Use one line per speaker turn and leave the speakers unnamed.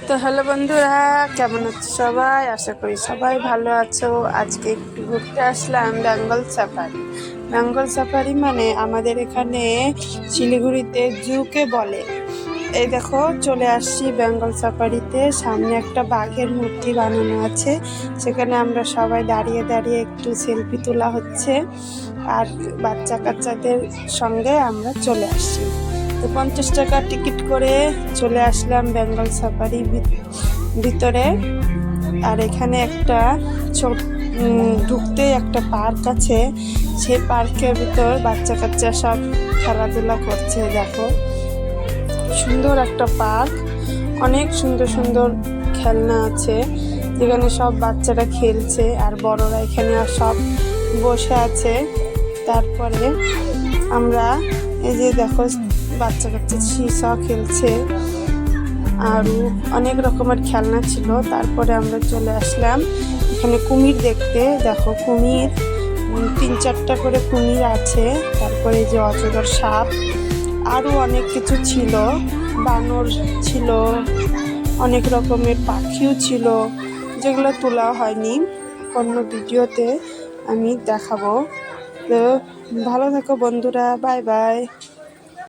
তো হ্যালো বন্ধুরা, কেমন আছো সবাই? আশা করি সবাই ভালো আছো। আজকে একটু ঘুরতে আসলাম বেঙ্গল সাফারি। বেঙ্গল সাফারি মানে আমাদের এখানে শিলিগুড়িতে জুকে বলে। এই দেখো চলে আসছি বেঙ্গল সাফারিতে। সামনে একটা বাঘের মূর্তি বানানো আছে, সেখানে আমরা সবাই দাঁড়িয়ে দাঁড়িয়ে একটু সেলফি তোলা হচ্ছে। আর বাচ্চা কাচ্চাদের সঙ্গে আমরা চলে আসছি। তো 50 টাকা টিকিট করে চলে আসলাম বেঙ্গল সাফারি ভিতরে। আর এখানে একটা ঢুকতে একটা পার্ক আছে, সেই পার্কের ভিতর বাচ্চা কাচ্চা সব খেলাধুলা করছে। দেখো সুন্দর একটা পার্ক, অনেক সুন্দর সুন্দর খেলনা আছে যেখানে সব বাচ্চারা খেলছে আর বড়রা এখানে সব বসে আছে। তারপরে আমরা এই যে দেখো বাচ্চা কাচ্চা সিসা খেলছে, আরও অনেক রকমের খেলনা ছিল। তারপরে আমরা চলে আসলাম এখানে কুমির দেখতে। দেখো কুমির, 3-4টা করে কুমির আছে। তারপরে যে অজগর সাপ, আরও অনেক কিছু ছিল, বানর ছিল, অনেক রকমের পাখিও ছিল, যেগুলো তোলা হয়নি। অন্য ভিডিওতে আমি দেখাবো। তো ভালো থেকো বন্ধুরা, বাই বাই।